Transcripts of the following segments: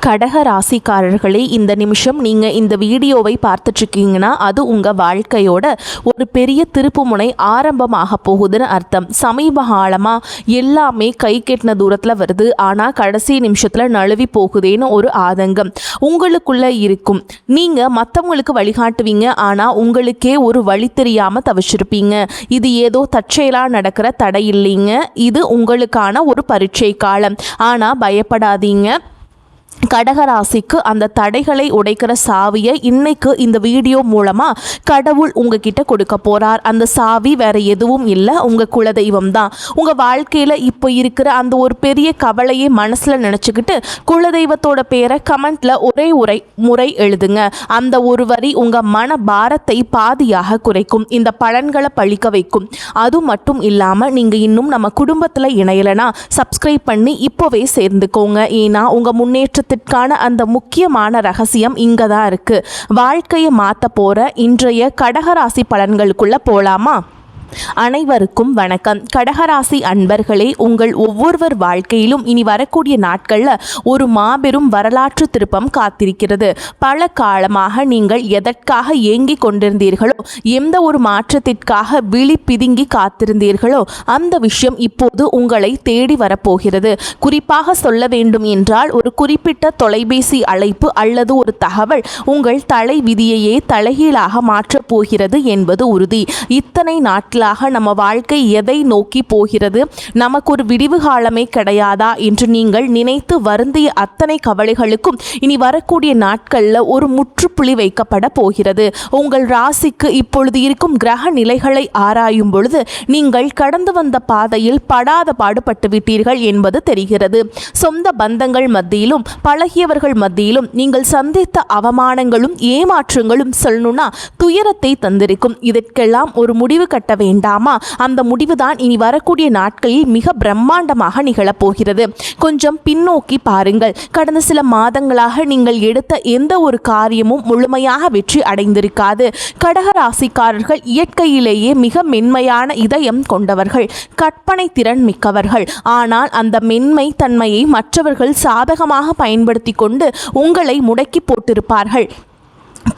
கடக ராசிக்காரர்களே, இந்த நிமிஷம் நீங்கள் இந்த வீடியோவை பார்த்துட்ருக்கீங்கன்னா அது உங்கள் வாழ்க்கையோட ஒரு பெரிய திருப்புமுனை ஆரம்பமாக போகுதுன்னு அர்த்தம். சமீப காலமாக எல்லாமே கை கெட்டின தூரத்தில் வருது, ஆனால் கடைசி நிமிஷத்தில் நழுவி போகுதேன்னு ஒரு ஆதங்கம் உங்களுக்குள்ளே இருக்கும். நீங்கள் மற்றவங்களுக்கு வழிகாட்டுவீங்க, ஆனால் உங்களுக்கே ஒரு வழி தெரியாமல் தவிச்சிருப்பீங்க. இது ஏதோ தற்செயலாக நடக்கிற தடை இல்லைங்க, இது உங்களுக்கான ஒரு பரீட்சை காலம். ஆனால் பயப்படாதீங்க, கடகராசிக்கு அந்த தடைகளை உடைக்கிற சாவியை இன்னைக்கு இந்த வீடியோ மூலமாக கடவுள் உங்ககிட்ட கொடுக்க போகிறார். அந்த சாவி வேற எதுவும் இல்லை, உங்கள் குலதெய்வம் தான். உங்கள் வாழ்க்கையில் இப்போ இருக்கிற அந்த ஒரு பெரிய கவலையை மனசில் நினச்சிக்கிட்டு குலதெய்வத்தோட பேரை கமெண்ட்டில் ஒரே முறை எழுதுங்க. அந்த ஒரு வரி உங்கள் மன பாரத்தை பாதியாக குறைக்கும், இந்த பலன்களை பழிக்க வைக்கும். அது மட்டும் இல்லாமல் நீங்கள் இன்னும் நம்ம குடும்பத்தில் இணையலைன்னா சப்ஸ்கிரைப் பண்ணி இப்போவே சேர்ந்துக்கோங்க. ஏன்னா உங்கள் முன்னேற்ற அந்த முக்கியமான ரகசியம் இங்க தான் இருக்கு. வாழ்க்கையை மாத்த போற இன்றைய கடகராசி பலன்களுக்குள்ள போலாமா? அனைவருக்கும் வணக்கம். கடகராசி அன்பர்களே, உங்கள் ஒவ்வொருவர் வாழ்க்கையிலும் இனி வரக்கூடிய நாட்களில் ஒரு மாபெரும் வரலாற்று திருப்பம் காத்திருக்கிறது. பல காலமாக நீங்கள் எதற்காக ஏங்கி கொண்டிருந்தீர்களோ, எந்த ஒரு மாற்றத்திற்காக விழி பிதுங்கி காத்திருந்தீர்களோ, அந்த விஷயம் இப்போது உங்களை தேடி வரப்போகிறது. குறிப்பாக சொல்ல வேண்டும் என்றால், ஒரு குறிப்பிட்ட தொலைபேசி அழைப்பு அல்லது ஒரு தகவல் உங்கள் தலை விதியையே தலைகீழாக மாற்றப் போகிறது என்பது உறுதி. இத்தனை நாட்கள் நம்ம வாழ்க்கை எதை நோக்கி போகிறது, நமக்கு ஒரு விடிவு காலமே கிடையாதா என்று நீங்கள் நினைத்து வருந்திய அத்தனை கவலைகளுக்கும் இனி வரக்கூடிய நாட்களில் ஒரு முற்றுப்புள்ளி வைக்கப்பட போகிறது. உங்கள் ராசிக்கு இப்பொழுது இருக்கும் கிரக நிலைகளை ஆராயும் பொழுது நீங்கள் கடந்து வந்த பாதையில் படாத பாடுபட்டு விட்டீர்கள் என்பது தெரிகிறது. சொந்த பந்தங்கள் மத்தியிலும் பழகியவர்கள் மத்தியிலும் நீங்கள் சந்தித்த அவமானங்களும் ஏமாற்றங்களும் சொல்லணும்னா துயரத்தை தந்திருக்கும். இதற்கெல்லாம் ஒரு முடிவு கட்ட வேண்டாமா? அந்த முடிவுதான் இனி வரக்கூடிய நாட்களில் மிக பிரம்மாண்டமாக நிகழப்போகிறது. கொஞ்சம் பின்னோக்கி பாருங்கள். கடந்த சில மாதங்களாக நீங்கள் எடுத்த எந்த ஒரு காரியமும் முழுமையாக வெற்றி அடைந்திருக்காது. கடகராசிக்காரர்கள் இயற்கையிலேயே மிக மென்மையான இதயம் கொண்டவர்கள், கற்பனை திறன் மிக்கவர்கள். ஆனால் அந்த மென்மை தன்மையை மற்றவர்கள் சாதகமாக பயன்படுத்தி கொண்டு உங்களை முடக்கி போட்டிருப்பார்கள்.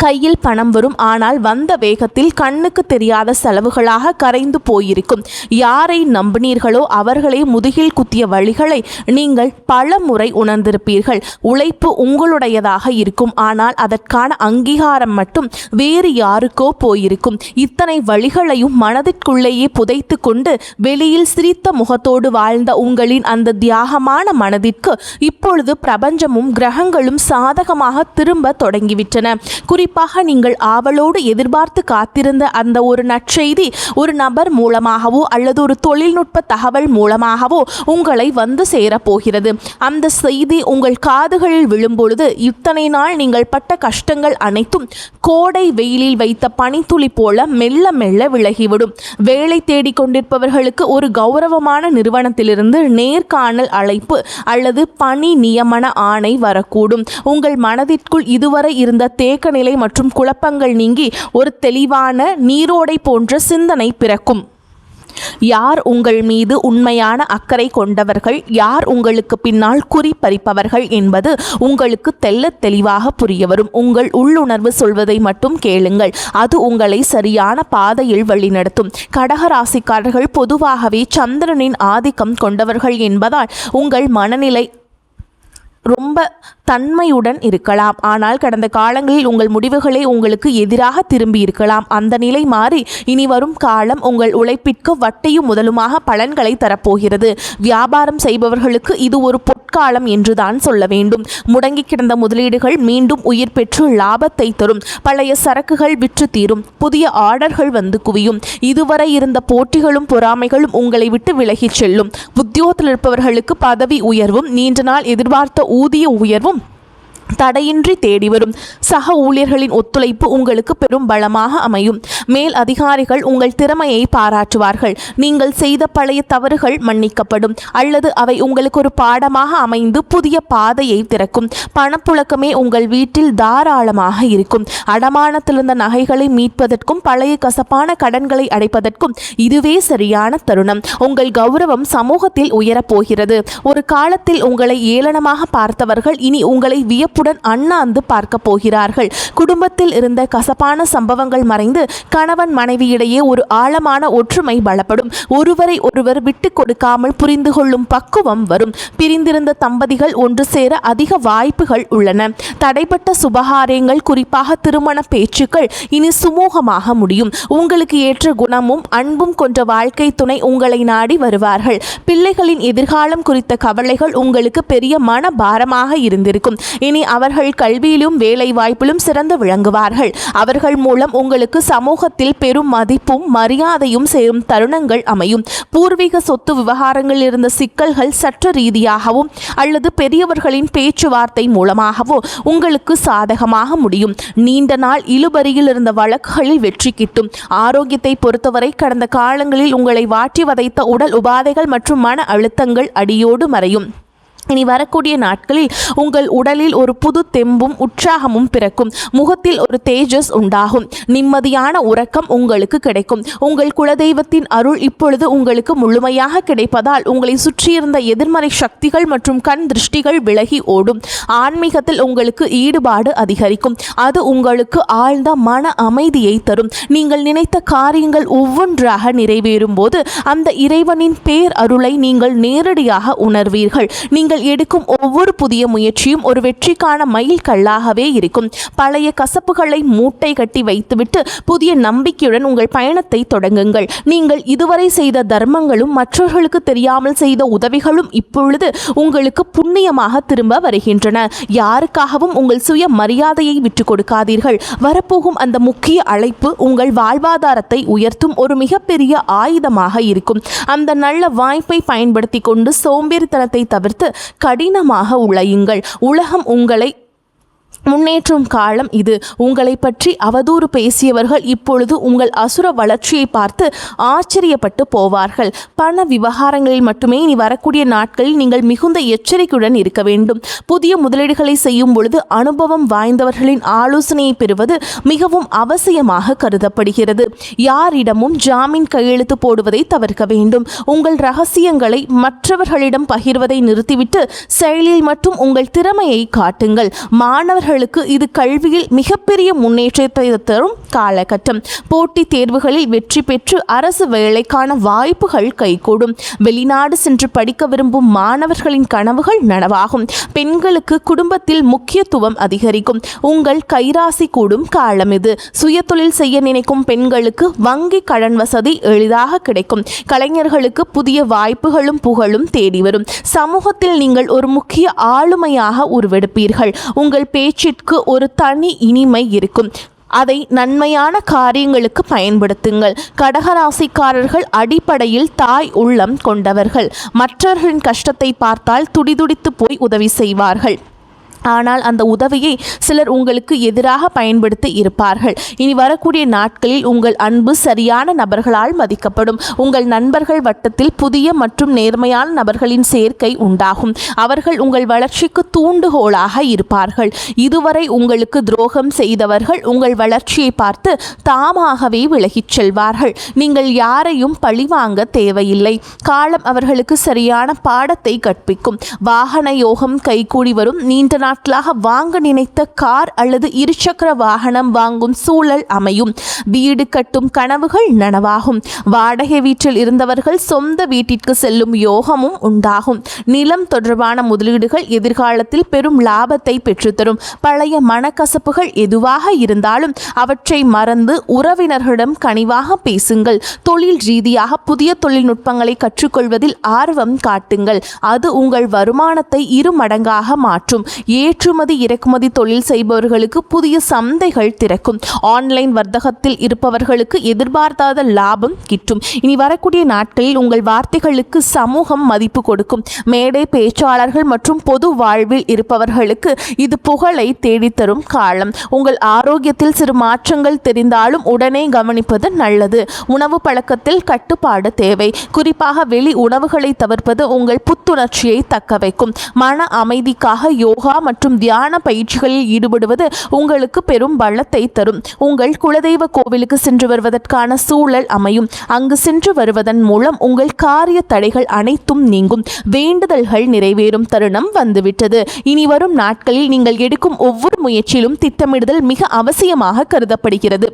கையில் பணம் வரும், ஆனால் வந்த வேகத்தில் கண்ணுக்கு தெரியாத செலவுகளாக கரைந்து போயிருக்கும். யாரை நம்பினீர்களோ அவர்களை முதுகில் குத்திய வழிகளை நீங்கள் பல முறை உணர்ந்திருப்பீர்கள். உழைப்பு உங்களுடையதாக இருக்கும், ஆனால் அதற்கான அங்கீகாரம் மட்டும் வேறு யாருக்கோ போயிருக்கும். இத்தனை வழிகளையும் மனதிற்குள்ளேயே புதைத்து கொண்டு வெளியில் சிரித்த முகத்தோடு வாழ்ந்த உங்களின் அந்த தியாகமான மனதிற்கு இப்பொழுது பிரபஞ்சமும் கிரகங்களும் சாதகமாக திரும்ப தொடங்கிவிட்டன. குறிப்பாக நீங்கள் ஆவலோடு எதிர்பார்த்து காத்திருந்த அந்த ஒரு நற்செய்தி ஒரு நபர் மூலமாகவோ அல்லது ஒரு தொழில்நுட்ப தகவல் மூலமாகவோ உங்களை வந்து சேரப்போகிறது. அந்த செய்தி உங்கள் காதுகளில் விழும்பொழுது இத்தனை நாள் நீங்கள் பட்ட கஷ்டங்கள் அனைத்தும் கோடை வெயிலில் வைத்த பனித்துளி போல மெல்ல மெல்ல விலகிவிடும். வேலை தேடிக்கொண்டிருப்பவர்களுக்கு ஒரு கௌரவமான நிறுவனத்திலிருந்து நேர்காணல் அழைப்பு அல்லது பணி நியமன ஆணை வரக்கூடும். உங்கள் மனதிற்குள் இதுவரை இருந்த தேக்க நிலை மற்றும் குழப்பங்கள் நீங்கி ஒரு தெளிவான நீரோடை போன்ற சிந்தனை பிறக்கும். யார் உங்கள் மீது உண்மையான அக்கறை கொண்டவர்கள், யார் உங்களுக்கு பின்னால் குறி பறிப்பவர்கள் என்பது உங்களுக்கு தெள்ளத் தெளிவாக புரிய வரும். உங்கள் உள்ளுணர்வு சொல்வதை மட்டும் கேளுங்கள், அது உங்களை சரியான பாதையில் வழிநடத்தும். கடகராசிக்காரர்கள் பொதுவாகவே சந்திரனின் ஆதிக்கம் கொண்டவர்கள் என்பதால் உங்கள் மனநிலை ரொம்ப தன்மையுடன் இருக்கலாம். ஆனால் கடந்த காலங்களில் உங்கள் முடிவுகளே உங்களுக்கு எதிராக திரும்பி இருக்கலாம். அந்த நிலை மாறி இனி வரும் காலம் உங்கள் உழைப்பிற்கு வட்டியும் முதலுமாக பலன்களை தரப்போகிறது. வியாபாரம் செய்பவர்களுக்கு இது ஒரு பொற்காலம் என்றுதான் சொல்ல வேண்டும். முடங்கி கிடந்த முதலீடுகள் மீண்டும் உயிர் பெற்று லாபத்தை தரும். பழைய சரக்குகள் விற்று தீரும். புதிய ஆர்டர்கள் வந்து குவியும். இதுவரை இருந்த போட்டிகளும் பொறாமைகளும் உங்களை விட்டு விலகிச் செல்லும். உத்தியோகத்தில் இருப்பவர்களுக்கு பதவி உயர்வும், நீண்ட நாள் எதிர்பார்த்த ஊதிய உயர்வும் தடையின்றி தேடி வரும். சக ஊழியர்களின் ஒத்துழைப்பு உங்களுக்கு பெரும் பலமாக அமையும். மேல் அதிகாரிகள் உங்கள் திறமையை பாராட்டுவார்கள். நீங்கள் செய்த பழைய தவறுகள் மன்னிக்கப்படும் அல்லது அவை உங்களுக்கு ஒரு பாடமாக அமைந்து புதிய பாதையை திறக்கும். பணப்புழக்கமே உங்கள் வீட்டில் தாராளமாக இருக்கும். அடமானத்திலிருந்த நகைகளை மீட்பதற்கும் பழைய கசப்பான கடன்களை அடைப்பதற்கும் இதுவே சரியான தருணம். உங்கள் கௌரவம் சமூகத்தில் உயரப்போகிறது. ஒரு காலத்தில் உங்களை ஏளனமாக பார்த்தவர்கள் இனி உங்களை வியப்புடன் அண்ணாந்து பார்க்க போகிறார்கள். குடும்பத்தில் இருந்த கசப்பான சம்பவங்கள் மறைந்து கணவன் மனைவியிடையே ஒரு ஆழமான ஒற்றுமை பலப்படும். ஒருவரை ஒருவர் விட்டு கொடுக்காமல் புரிந்து கொள்ளும் பக்குவம் வரும். பிரிந்திருந்த தம்பதிகள் ஒன்று சேர அதிக வாய்ப்புகள் உள்ளன. தடைப்பட்ட சுபகாரியங்கள், குறிப்பாக திருமண பேச்சுக்கள் இனி சுமூகமாக முடியும். உங்களுக்கு ஏற்ற குணமும் அன்பும் கொண்ட வாழ்க்கை துணை உங்களை நாடி வருவார்கள். பிள்ளைகளின் எதிர்காலம் குறித்த கவலைகள் உங்களுக்கு பெரிய மன பாரமாக இருந்திருக்கும். இனி அவர்கள் கல்வியிலும் வேலை வாய்ப்பிலும் சிறந்து விளங்குவார்கள். அவர்கள் மூலம் உங்களுக்கு சமூகத்தில் பெரும் மதிப்பும் மரியாதையும் சேரும் தருணங்கள் அமையும். பூர்வீக சொத்து விவகாரங்களில் இருந்த சிக்கல்கள் சட்ட ரீதியாகவும் அல்லது பெரியவர்களின் பேச்சுவார்த்தை மூலமாகவோ உங்களுக்கு சாதகமாக முடியும். நீண்ட நாள் இழுபறியில் இருந்த வழக்குகளில் வெற்றி கிட்டும். ஆரோக்கியத்தை பொறுத்தவரை கடந்த காலங்களில் உங்களை வாட்டி வதைத்த உடல் உபாதைகள் மற்றும் மன அழுத்தங்கள் அடியோடு மறையும். இனி வரக்கூடிய நாட்களில் உங்கள் உடலில் ஒரு புது தெம்பும் உற்சாகமும் பிறக்கும். முகத்தில் ஒரு தேஜஸ் உண்டாகும். நிம்மதியான உறக்கம் உங்களுக்கு கிடைக்கும். உங்கள் குலதெய்வத்தின் அருள் இப்பொழுது உங்களுக்கு முழுமையாக கிடைப்பதால் உங்களை சுற்றியிருந்த எதிர்மறை சக்திகள் மற்றும் கண் திருஷ்டிகள் விலகி ஓடும். ஆன்மீகத்தில் உங்களுக்கு ஈடுபாடு அதிகரிக்கும். அது உங்களுக்கு ஆழ்ந்த மன அமைதியை தரும். நீங்கள் நினைத்த காரியங்கள் ஒவ்வொன்றாக நிறைவேறும் போது அந்த இறைவனின் பேர் அருளை நீங்கள் நேரடியாக உணர்வீர்கள். நீங்கள் எடுக்கும் ஒவ்வொரு புதிய முயற்சியும் ஒரு வெற்றிக்கான மைல் கல்லாகவே இருக்கும். பழைய கசப்புகளை மூட்டை கட்டி வைத்துவிட்டு புதிய நம்பிக்கையுடன் உங்கள் பயணத்தை தொடங்குங்கள். நீங்கள் இதுவரை செய்த தர்மங்களும் மற்றவர்களுக்கு தெரியாமல் செய்த உதவிகளும் இப்பொழுது உங்களுக்கு புண்ணியமாக திரும்ப வருகின்றன. யாருக்காகவும் உங்கள் சுய மரியாதையை விட்டுக் கொடுக்காதீர்கள். வரப்போகும் அந்த முக்கிய அழைப்பு உங்கள் வாழ்வாதாரத்தை உயர்த்தும் ஒரு மிகப்பெரிய ஆயுதமாக இருக்கும். அந்த நல்ல வாய்ப்பை பயன்படுத்தி கொண்டு சோம்பேறித்தனத்தை தவிர்த்து கடினமாக உழையுங்கள். உலகம் உங்களை முன்னேற்றும் காலம் இது. உங்களை பற்றி அவதூறு பேசியவர்கள் இப்பொழுது உங்கள் அசுர வளர்ச்சியை பார்த்து ஆச்சரியப்பட்டு போவார்கள். பண விவகாரங்களில் மட்டுமே இனி வரக்கூடிய நாட்களில் நீங்கள் மிகுந்த எச்சரிக்கையுடன் இருக்க வேண்டும். புதிய முதலீடுகளை செய்யும் பொழுது அனுபவம் வாய்ந்தவர்களின் ஆலோசனையை பெறுவது மிகவும் அவசியமாக கருதப்படுகிறது. யாரிடமும் ஜாமீன் கையெழுத்து போடுவதை தவிர்க்க வேண்டும். உங்கள் ரகசியங்களை மற்றவர்களிடம் பகிர்வதை நிறுத்திவிட்டு செயலில் மட்டும் உங்கள் திறமையை காட்டுங்கள். மாணவர்கள் இது கல்வியில் மிகப்பெரிய முன்னேற்றத்தை தரும் காலகட்டம். போட்டித் தேர்வுகளில் வெற்றி பெற்று அரசு வேலைக்கான வாய்ப்புகள் கைகூடும். வெளிநாடு சென்று படிக்க விரும்பும் மாணவர்களின் கனவுகள் நனவாகும். பெண்களுக்கு குடும்பத்தில் முக்கியத்துவம் அதிகரிக்கும். உங்கள் கைராசி கூடும் காலம் இது. சுயதொழில் செய்ய நினைக்கும் பெண்களுக்கு வங்கி கடன் வசதி எளிதாக கிடைக்கும். கலைஞர்களுக்கு புதிய வாய்ப்புகளும் புகழும் தேடி வரும். சமூகத்தில் நீங்கள் ஒரு முக்கிய ஆளுமையாக உருவெடுப்பீர்கள். உங்கள் பேச்சிற்கு ஒரு தனி இனிமை இருக்கும். அதை நன்மையான காரியங்களுக்கு பயன்படுத்துங்கள். கடகராசிக்காரர்கள் அடிப்படையில் தாய் உள்ளம் கொண்டவர்கள். மற்றவர்களின் கஷ்டத்தை பார்த்தால் துடிதுடித்து போய் உதவி செய்வார்கள். ஆனால் அந்த உதவியை சிலர் உங்களுக்கு எதிராக பயன்படுத்தி இருப்பார்கள். இனி வரக்கூடிய நாட்களில் உங்கள் அன்பு சரியான நபர்களால் மதிக்கப்படும். உங்கள் நண்பர்கள் வட்டத்தில் புதிய மற்றும் நேர்மையான நபர்களின் சேர்க்கை உண்டாகும். அவர்கள் உங்கள் வளர்ச்சிக்கு தூண்டுகோலாக இருப்பார்கள். இதுவரை உங்களுக்கு துரோகம் செய்தவர்கள் உங்கள் வளர்ச்சியை பார்த்து தாமாகவே விலகிச் செல்வார்கள். நீங்கள் யாரையும் பழிவாங்க தேவையில்லை. காலம் அவர்களுக்கு சரியான பாடத்தை கற்பிக்கும். வாகன யோகம் கைகூடி வரும். நீண்ட நாட்களாக வாங்க நினைத்த கார் அல்லது இருசக்கர வாகனம் வாங்கும் சூழல் அமையும். வீடு கட்டும் கனவுகள் நனவாகும். வாடகை வீட்டில் இருந்தவர்கள் சொந்த வீட்டிற்கு செல்லும் யோகமும் உண்டாகும். நிலம் தொடர்பான முதலீடுகள் எதிர்காலத்தில் பெரும் லாபத்தை பெற்றுத்தரும். பழைய மனக்கசப்புகள் எதுவாக இருந்தாலும் அவற்றை மறந்து உறவினர்களிடம் கனிவாக பேசுங்கள். தொழில் ரீதியாக புதிய தொழில்நுட்பங்களை கற்றுக்கொள்வதில் ஆர்வம் காட்டுங்கள். அது உங்கள் வருமானத்தை 2 மடங்காக மாற்றும். ஏற்றுமதி இறக்குமதி தொழில் செய்பவர்களுக்கு புதிய சந்தைகள் திறக்கும். ஆன்லைன் வர்த்தகத்தில் இருப்பவர்களுக்கு எதிர்பார்த்தாத லாபம் கிட்டும். இனி வரக்கூடிய நாட்களில் உங்கள் வார்த்தைகளுக்கு சமூகம் மதிப்பு கொடுக்கும். மேடை பேச்சாளர்கள் மற்றும் பொது வாழ்வில் இருப்பவர்களுக்கு இது புகழை தேடித்தரும் காலம். உங்கள் ஆரோக்கியத்தில் சிறு மாற்றங்கள் தெரிந்தாலும் உடனே கவனிப்பது நல்லது. உணவு பழக்கத்தில் கட்டுப்பாடு தேவை. குறிப்பாக வெளி உணவுகளை தவிர்ப்பது உங்கள் புத்துணர்ச்சியை தக்க வைக்கும். மன அமைதிக்காக யோகா மற்றும் தியான பயிற்சிகளில் ஈடுபடுவது உங்களுக்கு பெரும் பலத்தை தரும். உங்கள் குலதெய்வ கோவிலுக்கு சென்று வருவதற்கான சூழல் அமையும். அங்கு சென்று வருவதன் மூலம் உங்கள் காரிய தடைகள் அனைத்தும் நீங்கும். வேண்டுதல்கள் நிறைவேறும் தருணம் வந்துவிட்டது. இனி வரும் நாட்களில் நீங்கள் எடுக்கும் ஒவ்வொரு முயற்சியிலும் திட்டமிடுதல் மிக அவசியமாக கருதப்படுகிறது.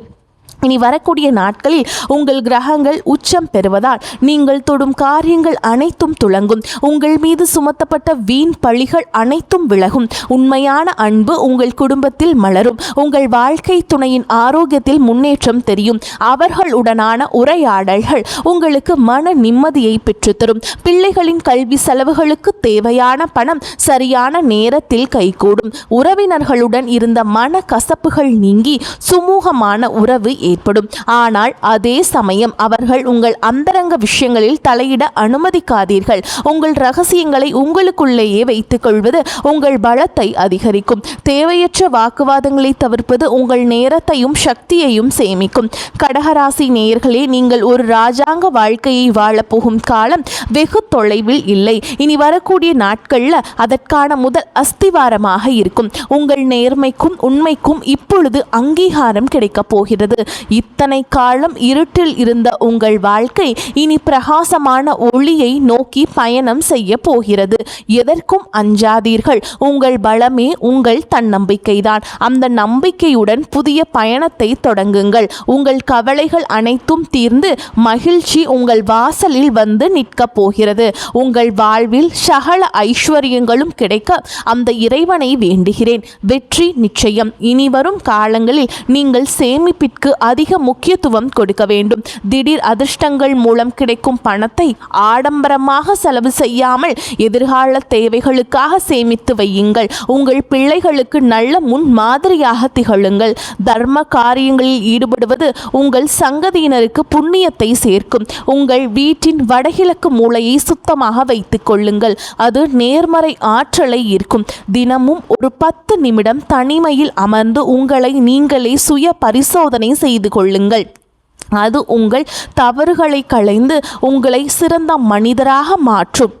இனி வரக்கூடிய நாட்களில் உங்கள் கிரகங்கள் உச்சம் பெறுவதால் நீங்கள் தொடும் காரியங்கள் அனைத்தும் துலங்கும். உங்கள் மீது சுமத்தப்பட்ட வீண் பழிகள் அனைத்தும் விலகும். உண்மையான அன்பு உங்கள் குடும்பத்தில் மலரும். உங்கள் வாழ்க்கை துணையின் ஆரோக்கியத்தில் முன்னேற்றம் தெரியும். அவர்களுடனான உரையாடல்கள் உங்களுக்கு மன நிம்மதியை பெற்றுத்தரும். பிள்ளைகளின் கல்வி செலவுகளுக்கு தேவையான பணம் சரியான நேரத்தில் கைகூடும். உறவினர்களுடன் இருந்த மன கசப்புகள் நீங்கி சுமூகமான உறவு ஏற்படும். ஆனால் அதே சமயம் அவர்கள் உங்கள் அந்தரங்க விஷயங்களில் தலையிட அனுமதிக்காதீர்கள். உங்கள் ரகசியங்களை உங்களுக்குள்ளேயே வைத்துக் கொள்வது உங்கள் பலத்தை அதிகரிக்கும். தேவையற்ற வாக்குவாதங்களை தவிர்ப்பது உங்கள் நேரத்தையும் சக்தியையும் சேமிக்கும். கடகராசி நேயர்களே, நீங்கள் ஒரு ராஜாங்க வாழ்க்கையை வாழப்போகும் காலம் வெகு தொலைவில் இல்லை. இனி வரக்கூடிய நாட்களில் அதற்கான முதல் அஸ்திவாரமாக இருக்கும். உங்கள் நேர்மைக்கும் உண்மைக்கும் இப்பொழுது அங்கீகாரம் கிடைக்கப் போகிறது. இத்தனை காலம் இருட்டில் இருந்த உங்கள் வாழ்க்கை இனி பிரகாசமான ஒளியை நோக்கி பயணம் செய்ய போகிறது. எதற்கும் அஞ்சாதீர்கள். உங்கள் பலமே உங்கள் தன்னம்பிக்கைதான். அந்த நம்பிக்கையுடன் புதிய பயணத்தை தொடங்குங்கள். உங்கள் கவலைகள் அனைத்தும் தீர்ந்து மகிழ்ச்சி உங்கள் வாசலில் வந்து நிற்கப் போகிறது. உங்கள் வாழ்வில் சகல ஐஸ்வர்யங்களும் கிடைக்க அந்த இறைவனை வேண்டுகிறேன். வெற்றி நிச்சயம். இனி வரும் காலங்களில் நீங்கள் சேமிப்பிற்கு அதிக முக்கியத்துவம் கொடுக்க வேண்டும். திடீர் அதிர்ஷ்டங்கள் மூலம் கிடைக்கும் பணத்தை ஆடம்பரமாக செலவு செய்யாமல் எதிர்கால தேவைகளுக்காக சேமித்து வையுங்கள். உங்கள் பிள்ளைகளுக்கு நல்ல முன் மாதிரியாக திகழுங்கள். தர்ம காரியங்களில் ஈடுபடுவது உங்கள் சங்கதியினருக்கு புண்ணியத்தை சேர்க்கும். உங்கள் வீட்டின் வடகிழக்கு மூலையை சுத்தமாக வைத்துக் கொள்ளுங்கள். அது நேர்மறை ஆற்றலை ஈர்க்கும். தினமும் ஒரு 10 நிமிடம் தனிமையில் அமர்ந்து உங்களை நீங்களே சுய பரிசோதனை செய்து கொள்ளுங்கள். அது உங்கள் தவறுகளை களைந்து உங்களை சிறந்த மனிதராக மாற்றும்.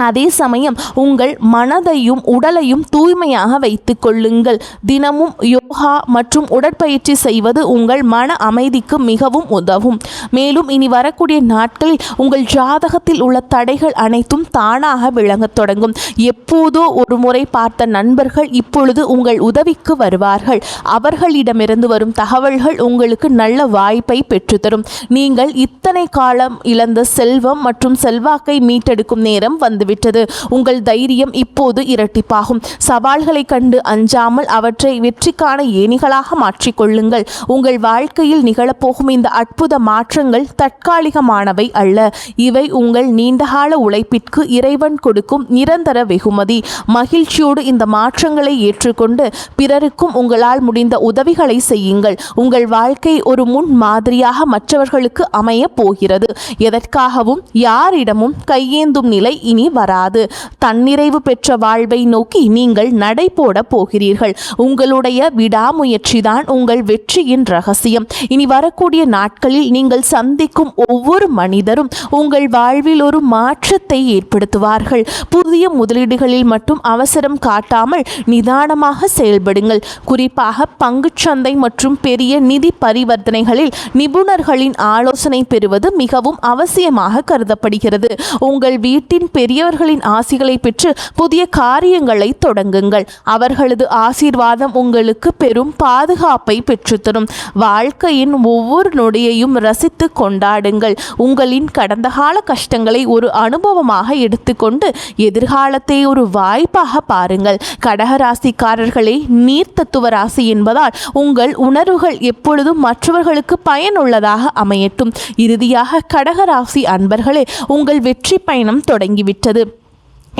அதே சமயம் உங்கள் மனதையும் உடலையும் தூய்மையாக வைத்துக் கொள்ளுங்கள். தினமும் யோகா மற்றும் உடற்பயிற்சி செய்வது உங்கள் மன அமைதிக்கு மிகவும் உதவும். மேலும் இனி வரக்கூடிய நாட்களில் உங்கள் ஜாதகத்தில் உள்ள தடைகள் அனைத்தும் தானாக விளங்கத் தொடங்கும். எப்போதோ ஒரு முறை பார்த்த நண்பர்கள் இப்பொழுது உங்கள் உதவிக்கு வருவார்கள். அவர்களிடமிருந்து வரும் தகவல்கள் உங்களுக்கு நல்ல வாய்ப்பை பெற்றுத்தரும். நீங்கள் இத்தனை காலம் இழந்த செல்வம் மற்றும் செல்வாக்கை மீட்டெடுக்கும் நேரம் வந்து விட்டது. உங்கள் தைரியம் இப்போது இரட்டிப்பாகும். சவால்களை கண்டு அஞ்சாமல் அவற்றை வெற்றிக்கான ஏணிகளாக மாற்றிக்கொள்ளுங்கள். உங்கள் வாழ்க்கையில் நிகழப்போகும் இந்த அற்புத மாற்றங்கள் தற்காலிகமானவை அல்ல. இவை உங்கள் நீண்டகால உழைப்பிற்கு இறைவன் கொடுக்கும் நிரந்தர வெகுமதி. மகிழ்ச்சியோடு இந்த மாற்றங்களை ஏற்றுக்கொண்டு பிறருக்கும் உங்களால் முடிந்த உதவிகளை செய்யுங்கள். உங்கள் வாழ்க்கை ஒரு முன் மாதிரியாக மற்றவர்களுக்கு அமைய போகிறது. எதற்காகவும் யாரிடமும் கையேந்தும் நிலை இனி வராது. தன்னிறைவு பெற்ற வாழ்வை நோக்கி நீங்கள் நடை போட போகிறீர்கள். உங்களுடைய விடாமுயற்சிதான் உங்கள் வெற்றியின் ரகசியம். இனி வரக்கூடிய நாட்களில் நீங்கள் சந்திக்கும் ஒவ்வொரு மனிதரும் உங்கள் வாழ்வில் ஒரு மாற்றத்தை ஏற்படுத்துவார்கள். புதிய முதலீடுகளில் மட்டும் அவசரம் காட்டாமல் நிதானமாக செயல்படுங்கள். குறிப்பாக பங்குச்சந்தை மற்றும் பெரிய நிதி பரிவர்த்தனைகளில் நிபுணர்களின் ஆலோசனை பெறுவது மிகவும் அவசியமாக கருதப்படுகிறது. உங்கள் வீட்டின் பெரிய பெரியவர்களின் ஆசிகளை பெற்று புதிய காரியங்களை தொடங்குங்கள். அவர்களது ஆசீர்வாதம் உங்களுக்கு பெரும் பாதுகாப்பை பெற்றுத்தரும். வாழ்க்கையின் ஒவ்வொரு நொடியையும் ரசித்து கொண்டாடுங்கள். உங்களின் கடந்த கால கஷ்டங்களை ஒரு அனுபவமாக எடுத்துக்கொண்டு எதிர்காலத்தை ஒரு வாய்ப்பாக பாருங்கள். கடகராசிக்காரர்களே, நீர் தத்துவ ராசி என்பதால் உங்கள் உணர்வுகள் எப்பொழுதும் மற்றவர்களுக்கு பயனுள்ளதாக அமையட்டும். இறுதியாக கடகராசி அன்பர்களே, உங்கள் வெற்றி பயணம் தொடங்கிவிட்டது.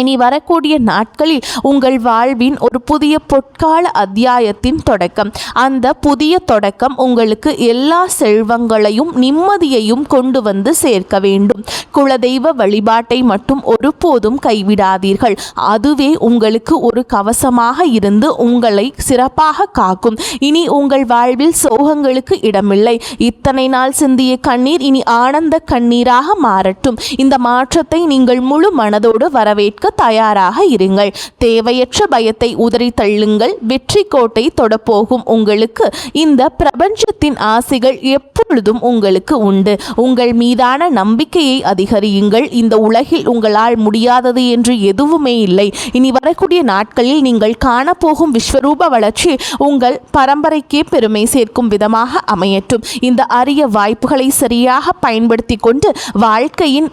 இனி வரக்கூடிய நாட்களில் உங்கள் வாழ்வின் ஒரு புதிய பொற்கால அத்தியாயத்தின் தொடக்கம். அந்த புதிய தொடக்கம் உங்களுக்கு எல்லா செல்வங்களையும் நிம்மதியையும் கொண்டு வந்து சேர்க்க வேண்டும். குலதெய்வ வழிபாட்டை மட்டும் ஒருபோதும் கைவிடாதீர்கள். அதுவே உங்களுக்கு ஒரு கவசமாக இருந்து உங்களை சிறப்பாக காக்கும். இனி உங்கள் வாழ்வில் சோகங்களுக்கு இடமில்லை. இத்தனை நாள் சிந்திய கண்ணீர் இனி ஆனந்த கண்ணீராக மாறட்டும். இந்த மாற்றத்தை நீங்கள் முழு மனதோடு வரவேற்க தயாராக இருங்கள். தேவையற்ற பயத்தை உதறி தள்ளுங்கள். வெற்றி கோட்டை தொடப்போகும் உங்களுக்கு இந்த பிரபஞ்சத்தின் ஆசைகள் எப்பொழுதும் உங்களுக்கு உண்டு. உங்கள் மீதான நம்பிக்கையை அதிகரியுங்கள். இந்த உலகில் உங்களால் முடியாதது என்று எதுவுமே இல்லை. இனி வரக்கூடிய நாட்களில் நீங்கள் காணப்போகும் விஸ்வரூப வளர்ச்சி உங்கள் பரம்பரைக்கே பெருமை சேர்க்கும் விதமாக அமையட்டும். இந்த அரிய வாய்ப்புகளை சரியாக பயன்படுத்தி கொண்டு வாழ்க்கையின்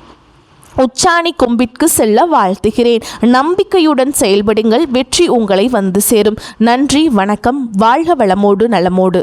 உச்சாணி கொம்பிற்கு செல்ல வாழ்த்துகிறேன். நம்பிக்கையுடன் செயல்படுங்கள். வெற்றி உங்களை வந்து சேரும். நன்றி, வணக்கம். வாழ்க வளமோடு நலமோடு.